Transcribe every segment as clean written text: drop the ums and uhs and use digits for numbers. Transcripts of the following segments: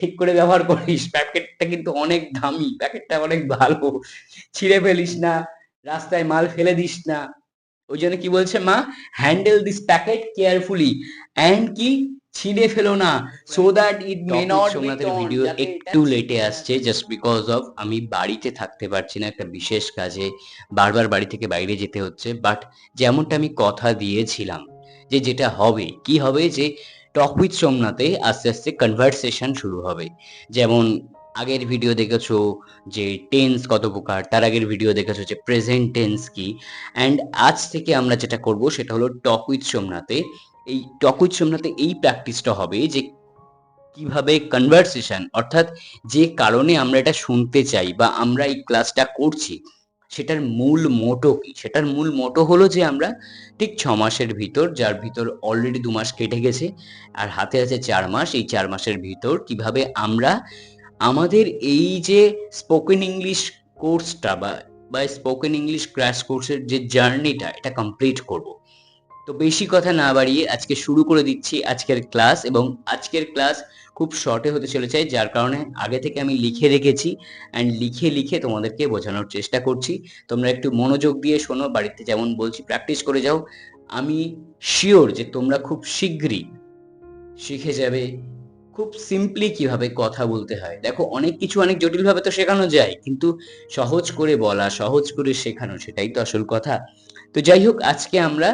ঠিক করে ব্যবহার করিস, প্যাকেটটা কিন্তু অনেক দামি, প্যাকেটটা অনেক ভালো, ছিঁড়ে ফেলিস না, রাস্তায় মাল ফেলে দিস না। ওই জন্য কি বলছে মা, handle this packet carefully, and কি, ছিঁড়ে ফেলো না, so that it may talk with not be সোমনাথের টর্ন, ভিডিও যাতে এটা একটু লেটে ছিঁড়ে না আসছে যায়। জাস্ট বিকজ অফ আমি বাড়িতে থাকতে পারছি না, একটা বিশেষ কাজে বারবার বাড়ি থেকে বাইরে যেতে হচ্ছে। বাট যেমনটা আমি কথা দিয়েছিলাম যে যেটা হবে কি হবে, যে টক উইথ সোমনাথে আস্তে আস্তে কনভারসেশন শুরু হবে। যেমন আগের ভিডিও দেখেছো যে টেন্স কত প্রকার, তার আগের ভিডিও দেখেছো যে প্রেজেন্ট টেন্স কি। অ্যান্ড আজ থেকে আমরা যেটা করব সেটা হলো টক উইথ সোমনাথে, এই টক উইথ সোমনাথে এই প্র্যাকটিসটা হবে যে কিভাবে কনভারসেশন, অর্থাৎ যে কারণে আমরা এটা শুনতে চাই বা আমরা এই ক্লাসটা করছি সেটার মূল মোটো কি। সেটার মূল মোটো হলো যে আমরা ঠিক 6 মাসের ভিতর, যার ভিতর অলরেডি 2 মাস কেটে গেছে আর হাতে আছে 4 মাস, এই 4 মাসের ভিতর কিভাবে আমরা আমাদের এই যে স্পোকেন ইংলিশ কোর্সটা বা স্পোকেন ইংলিশ ক্র্যাশ কোর্সের যে জার্নিটা এটা কমপ্লিট করব। তো বেশি কথা না বাড়িয়ে আজকে শুরু করে দিচ্ছি আজকের ক্লাস। এবং আজকের ক্লাস খুব শর্টে হতে চলেছে, যার কারণে আগে থেকে আমি লিখে রেখেছি অ্যান্ড লিখে লিখে তোমাদেরকে বোঝানোর চেষ্টা করছি। তোমরা একটু মনোযোগ দিয়ে শোনো, বাড়িতে যেমন বলছি প্র্যাকটিস করে যাও। আমি শিওর যে তোমরা খুব শীঘ্রই শিখে যাবে খুব সিম্পলি কিভাবে কথা বলতে হয়। দেখো, অনেক কিছু অনেক জটিল ভাবে তো শেখানো যায়, কিন্তু সহজ করে বলা, সহজ করে শেখানো, সেটাই তো আসল কথা। তো যাই হোক, আজকে আমরা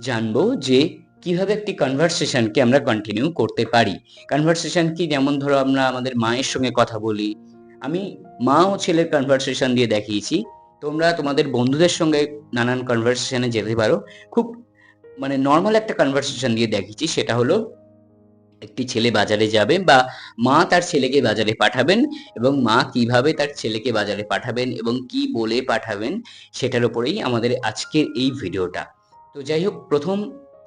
জানবো যে কিভাবে একটি কনভারসেশনকে আমরা কন্টিনিউ করতে পারি। কনভারসেশন কি, যেমন ধরো আমরা আমাদের মায়ের সঙ্গে কথা বলি, আমি মা ও ছেলের কনভারসেশন দিয়ে দেখিয়েছি। তোমরা তোমাদের বন্ধুদের সঙ্গে নানান কনভারসেশনে যেতে পারো। খুব মানে নর্মাল একটা কনভারসেশন দিয়ে দেখিয়েছি, সেটা হলো একটি ছেলে বাজারে যাবে বা মা তার ছেলেকে বাজারে পাঠাবেন, এবং মা কিভাবে তার ছেলেকে বাজারে পাঠাবেন এবং কি বলে পাঠাবেন সেটার উপরেই আমাদের আজকের এই ভিডিওটা। তো যাই হোক, প্রথম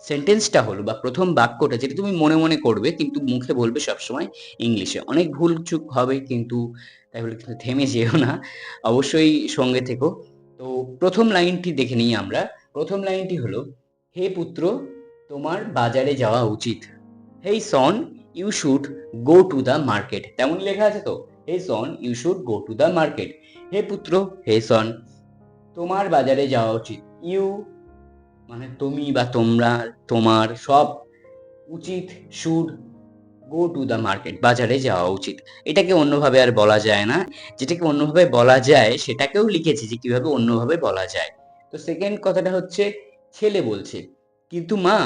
সেন্টেন্সটা হলো বা প্রথম বাক্যটা যেটা তুমি মনে মনে করবে কিন্তু মুখে বলবে সবসময় ইংলিশে। অনেক ভুল চুক হবে, কিন্তু তাই বলে কিন্তু থেমে যেও না, অবশ্যই সঙ্গে থেকো। তো প্রথম লাইনটি দেখে নিই আমরা। প্রথম লাইনটি হলো, হে পুত্র, তোমার বাজারে যাওয়া উচিত। Hey son, you should go to the market. তেমন লেখা আছে তো, hey son, you should go to the market. হে পুত্র, হে সন, তোমার বাজারে যাওয়া উচিত। ইউ মানে তুমি বা তোমরা, তোমার সব, উচিত should go to the market, বাজারে যাওয়া উচিত। এটাকে অন্যভাবে আর বলা যায় না। যেটাকে অন্যভাবে বলা যায় সেটাকেও লিখেছি যে কিভাবে অন্যভাবে বলা যায়। তো সেকেন্ড কথাটা হচ্ছে, ছেলে বলছে, কিন্তু মা,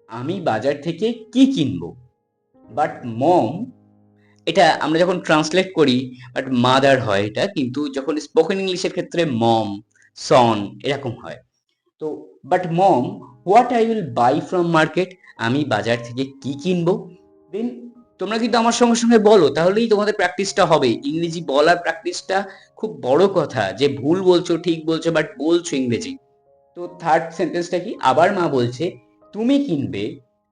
আমি বাজার থেকে কি কিনবো? বাট মম, এটা আমরা যখন ট্রান্সলেট করি বাট মাদার হয় এটা, কিন্তু যখন স্পোকেন ইংলিশের ক্ষেত্রে মম, সন এরকম হয়। তো but mom, what I will buy from market, আমি বাজার থেকে কি কিনবো? দেন তোমরা কিন্তু আমার সঙ্গে সঙ্গে বলো, তাহলেই তোমাদের প্র্যাকটিসটা হবে। ইংরেজি বলার প্র্যাকটিসটা খুব বড় কথা, যে ভুল বলছো ঠিক বলছো বাট বলছো ইংরেজি। তো থার্ড সেন্টেন্সটা কি, আবার মা বলছে, তুমি কিনবে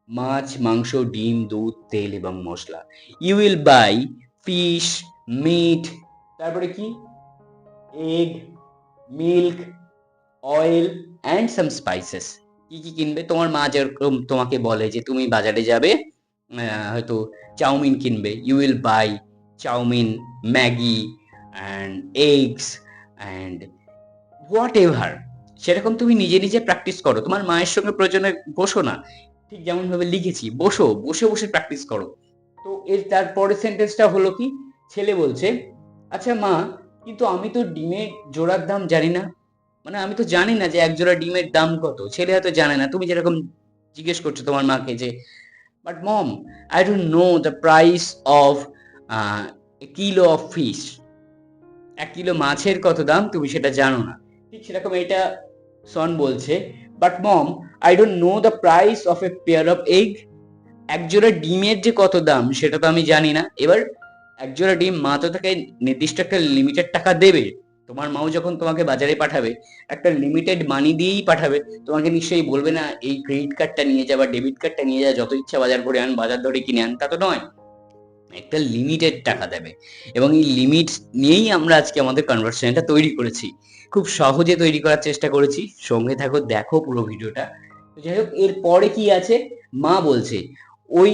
মাছ, মাংস, ডিম, দুধ, তেল এবং মশলা। You will buy fish, meat, তারপরে কি, egg, milk, oil and some spices. কি কি কিনবে? তোমার মা যেরকম তোমাকে বলে যে তুমি বাজারে যাবে, হয়তো চাউমিন কিনবে, you will buy chowmein, Maggi and eggs and whatever. সেরকম তুমি নিজে নিজে প্র্যাকটিস করো, তোমার মায়ের সঙ্গে প্রয়োজনে বসো না, ঠিক যেমন ভাবে লিখেছি বসো, বসে বসে প্র্যাকটিস করো। তো এর তারপরের সেন্টেন্সটা হলো কি, ছেলে বলছে, আচ্ছা মা, কিন্তু আমি তো ডিমের জোড়ার দাম জানি না, মানে আমি তো জানি না যে এক জোড়া ডিমের দাম কত। ছেলে হয়তো জানে না, তুমি যেরকম জিজ্ঞেস করছো তোমার মাকে যে, but mom, I don't know the price of a kilo of fish, 1 kilo মাছের কত দাম তুমি সেটা জানো না। ঠিক সেরকম এটা সন বলছে, but mom, I don't know the price of a pair of egg, এক জোড়া ডিমের যে কত দাম সেটা তো আমি জানি না। এবার এক জোড়া ডিম মা তো তাকে নির্দিষ্ট একটা লিমিটেড টাকা দেবে। তোমার মাও যখন তোমাকে বাজারে পাঠাবে একটা লিমিটেড মানি দিয়েই পাঠাবে, তোমাকে নিশ্চয়ই বলবে না এই ক্রেডিট কার্ডটা নিয়ে যা বা ডেবিট কার্ডটা নিয়ে যা, যত ইচ্ছা বাজার করে আন, বাজার ধরে কিনে আন, তা তো নয়। একটা লিমিটেড টাকা দেবে, এবং এই লিমিট নিয়েই আমরা আজকে আমাদের কনভারসেশনটা তৈরি করেছি। খুব সহজে তৈরি করার চেষ্টা করেছি, সঙ্গে থাকো, দেখো পুরো ভিডিওটা। তো যাই হোক, এর পরে কি আছে, মা বলছে ওই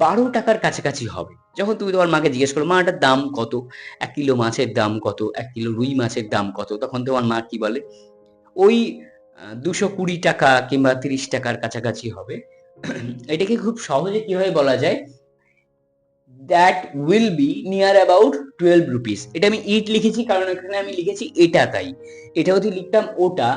12 টাকার কাছাকাছি হবে। যখন তুমি তোমার মাকে জিজ্ঞেস করো, "মা এটার দাম কত? ১ কিলো মাছের দাম কত? ১ কিলো রুই মাছের দাম কত?" তখন তোমার মা কি বলে? ওই ৳২২০ কিংবা ৳৩০ র কাছাকাছি হবে। এটাকে খুব সহজে কিভাবে বলা যায়? That will be near about 12 rupees. এটা আমি ইট লিখেছি কারণ এখানে আমি লিখেছি এটা তাই। এটা যদি লিখতাম ওটা,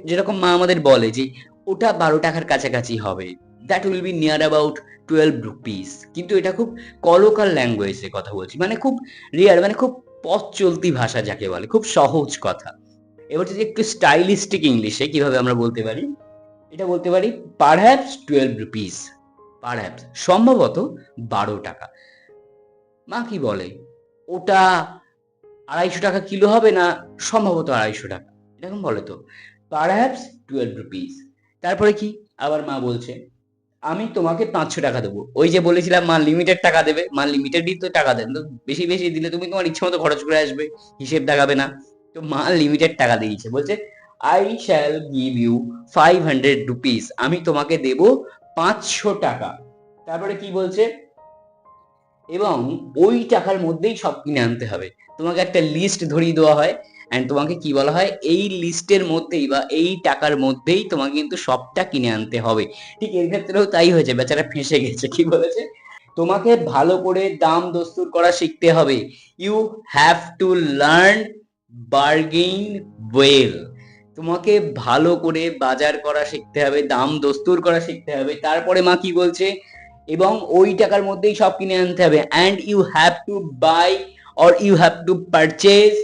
যেরকম মা আমাদের বলে যে ওটা ৳১২ র কাছাকাছি হবে। That will be near about 12 rupees. কিন্তু এটা খুব কলোকাল ল্যাঙ্গুয়েজ এ কথা বলছি। মানে খুব রেয়ার, মানে খুব পথ চলতি ভাষা যাকে বলে, খুব সহজ কথা। এবার যদি একটু স্টাইলিস্টিক ইংলিশে কিভাবে আমরা বলতে পারি? এটা বলতে পারি পারহ্যাপস 12 রুপিস। পারহ্যাপস সম্ভবত ৳১২। মা কি বলে? ওটা ৳২৫০ কিলো হবে না সম্ভবত ৳২৫০? এরকম বলে তো। Perhaps 12 rupees. তারপরে কি? আবার মা বলছে, "আমি তোমাকে ৳৫০০ দেবো।" ওই যে বলেছিলাম মা লিমিটেড টাকা দেবে। মা লিমিটেডই তো টাকা দেন। তো বেশি, বেশি দিলে তুমি তোমার ইচ্ছেমতো খরচ করে আসবে। হিসেব দেখাবে না। তো মা লিমিটেড টাকা দিয়েছে। বলছে, "I shall give you 500 rupees." আমি তোমাকে দেব ৳৫০০। তারপরে কি বলছে? এবং ওই টাকার মধ্যেই সব কিনে আনতে হবে। তোমাকে একটা লিস্ট ধরিয়ে দেওয়া হয় অ্যান্ড তোমাকে কি বলা হয়? এই লিস্টের মধ্যেই বা এই টাকার মধ্যেই তোমাকে কিন্তু সবটা কিনে আনতে হবে। ঠিক এর ক্ষেত্রেও তাই হয়েছে। বেচারা ফেঁসে গেছে। কি বলেছে? তোমাকে ভালো করে দাম দস্তুর করা শিখতে হবে। You have to learn bargain well. তোমাকে ভালো করে বাজার করা শিখতে হবে, দাম দস্তুর করা শিখতে হবে। তারপরে মা কি বলছে? এবং ওই টাকার মধ্যেই সব কিনে আনতে হবে and you have to buy or you have to purchase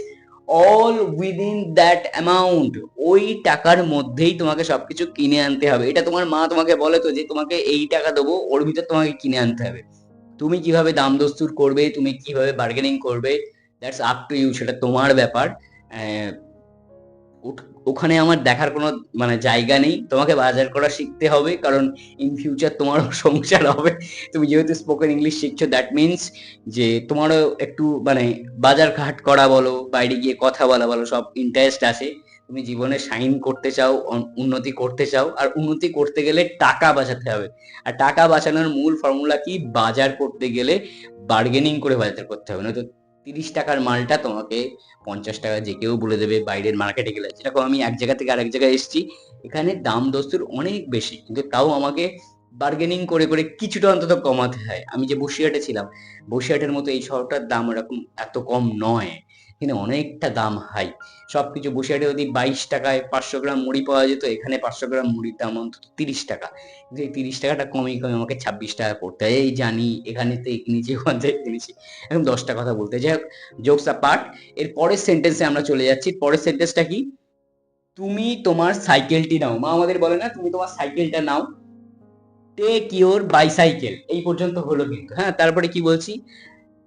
all within that amount. ওই টাকার মধ্যেই তোমাকে সবকিছু কিনে আনতে হবে। এটা তোমার মা তোমাকে বলে তো যে তোমাকে এই টাকা দেবো, ওর ভিতর তোমাকে কিনে আনতে হবে। তুমি কিভাবে দাম দস্তুর করবে, তুমি কিভাবে বার্গেনিং করবে, দ্যাটস আপ টু ইউ, সেটা তোমার ব্যাপার। অ্যা ওখানে আমার দেখার কোনো মানে জায়গা নেই। তোমাকে বাজার করা শিখতে হবে কারণ ইন ফিউচার তোমারও সংসার হবে। তুমি যেহেতু স্পোকেন ইংলিশ শিখছো দ্যাট মিনস যে তোমারও একটু মানে বাজার ঘাট করা বলো, বাইরে গিয়ে কথা বলা বলো, সব ইন্টারেস্ট আছে। তুমি জীবনে শাইন করতে চাও, উন্নতি করতে চাও। আর উন্নতি করতে গেলে টাকা বাঁচাতে হবে। আর টাকা বাঁচানোর মূল ফর্মুলা কি? বাজার করতে গেলে বার্গেনিং করে বাজার করতে হবে। নয়তো ৳৩০ র মালটা তোমাকে ৳৫০ যে কেউ বলে দেবে বাইরের মার্কেটে গেলে। যেরকম আমি এক জায়গা থেকে আরেক জায়গায় এসেছি, এখানে দাম দস্তুর অনেক বেশি। কিন্তু তাও আমাকে বার্গেনিং করে, করে কিছুটা অন্তত কমাতে হয়। আমি যে বসিরহাটে ছিলাম, বসিরহাটের মতো এই শহরটার দাম ওরকম এত কম নয়। এখানে অনেকটা দাম হাই। সবকিছু বসিরহাটে যদি ৳২২ য় ৫০০ গ্রাম মুড়ি পাওয়া যেত, এখানে ৫০০ গ্রাম মুড়ির দাম অন্তত ৳৩০। কিন্তু এই ৳৩০ টা কমিয়ে, কমিয়ে আমাকে ৳২৬ করতে হয়। এই জানি এখানে থেকে কিনেছি, ওখান থেকে কিনেছি। এখন ১০ টা কথা বলতে হয়। যাই হোক, জোকস অ্যাপার্ট, এর পরের সেন্টেন্সে আমরা চলে যাচ্ছি। পরের সেন্টেন্সটা কি? তুমি তোমার সাইকেলটি নাও। মা আমাদের বলে না, তুমি তোমার সাইকেলটা নাও। Take your bicycle. এই পর্যন্ত হলো কিন্তু। হ্যাঁ, তারপরে কি বলছি?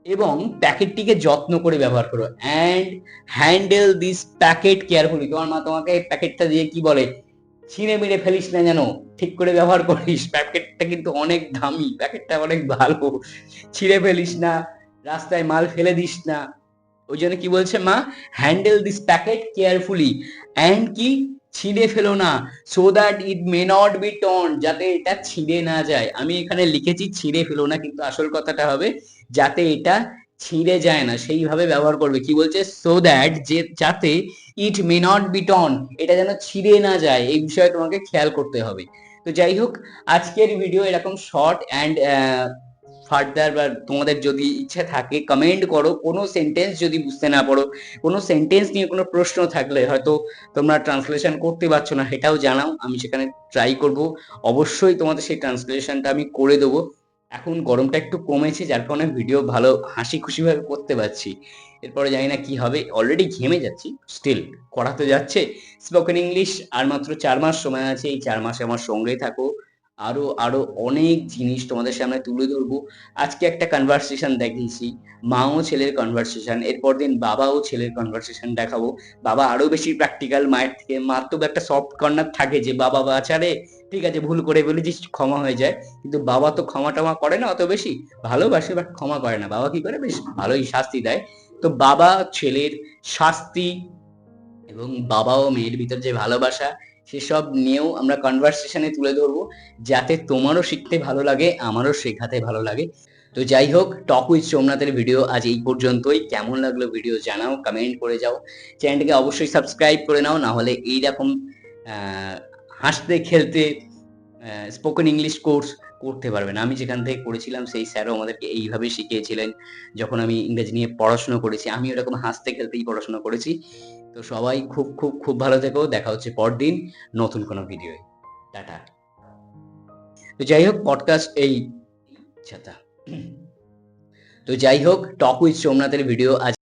এবং প্যাকেটটিকে যত্ন করে ব্যবহার করো and handle this packet carefully. তোমার মা তোমাকে প্যাকেটটা দিয়ে কি বলে? ছিঁড়ে মিড়ে ফেলিস না যেন, ঠিক করে ব্যবহার করিস। প্যাকেটটা কিন্তু অনেক দামি, প্যাকেটটা অনেক ভালো। ছিঁড়ে ফেলিস না, রাস্তায় মাল ফেলে দিস না। ওই জন্য কি বলছে মা? Handle this packet carefully and কি? ছিঁড়ে ফেলো না, so that it may not be torn, যাতে এটা ছিঁড়ে না যায়। আমি এখানে লিখেছি ছিঁড়ে ফেলো না, কিন্তু আসল কথাটা হবে যাতে এটা ছিঁড়ে যায় না সেইভাবে ব্যবহার করবে। কি বলছে? সো দ্যাট, যে যাতে ইট মে নট বি টর্ন, এটা যেন ছিঁড়ে না যায়, এই বিষয়ে তোমাকে খেয়াল করতে হবে। তো যাই হোক, আজকের ভিডিও এরকম শর্ট অ্যান্ড ফার্দার, বা তোমাদের যদি ইচ্ছা থাকে কমেন্ট করো। কোনো সেন্টেন্স যদি বুঝতে না পারো, কোনো সেন্টেন্স নিয়ে কোনো প্রশ্ন থাকলে হয়তো তোমরা ট্রান্সলেশন করতে পারছো না, সেটাও জানাও। আমি সেখানে ট্রাই করব। অবশ্যই তোমাদের সেই ট্রান্সলেশনটা আমি করে দেবো। এখন গরমটা একটু কমেছে, যার কারণে ভিডিও ভালো হাসি খুশিভাবে করতে পারছি। এরপরে জানি না কি হবে, অলরেডি ঘেমে যাচ্ছি, স্টিল করা তো যাচ্ছে। স্পোকেন ইংলিশ আর মাত্র ৪ মাস সময় আছে। এই ৪ মাসে আমার সঙ্গেই থাকো। আরো আরো অনেক জিনিস তোমাদের সামনে তুলে ধরবো। আজকে একটা কনভারসেশন দেখিয়েছি, মা ও ছেলের কনভারসেশন। এরপর দিন বাবা ও ছেলের কনভারসেশন দেখাবো। বাবা আরো বেশি প্র্যাকটিক্যাল মায়ের থেকে। মার তো একটা সফট কর্নার থাকে যে বাবা বাছারে, ঠিক আছে ভুল করে বলেছিস ক্ষমা হয়ে যায়, কিন্তু বাবা তো ক্ষমা টমা করে না অত বেশি, ভালোবাসে বাট ক্ষমা করে না। বাবা কি করে? বেশ ভালোই শাস্তি দেয়। তো বাবা ছেলের শাস্তি এবং বাবা ও মেয়ের ভিতর যে ভালোবাসা, সেসব নিয়েও আমরা কনভারসেশনে তুলে ধরবো, যাতে তোমারও শিখতে ভালো লাগে, আমারও শেখাতে ভালো লাগে। তো যাই হোক, টক উইথ সোমনাথের ভিডিও আজ এই পর্যন্তই। কেমন লাগলো ভিডিও জানাও, কমেন্ট করে যাও। চ্যানেলটাকে অবশ্যই সাবস্ক্রাইব করে নাও, না হলে এইরকম হাসতে খেলতে স্পোকেন ইংলিশ কোর্স করতে পারবে না। আমি যেখান থেকে করেছিলাম সেই স্যারও আমাদেরকে এইভাবে শিখিয়েছিলেন। যখন আমি ইংরেজি নিয়ে পড়াশোনা করেছি, আমি ওরকম হাসতে খেলতেই পড়াশোনা করেছি। তো সবাই খুব খুব খুব ভালো থেকো। দেখা হচ্ছে পরদিন নতুন কোনো ভিডিওয়। টাটা। তো যাই হোক, পডকাস্ট এই ছাতা। তো যাই হোক, টক উইথ সোমনাথের ভিডিও আজ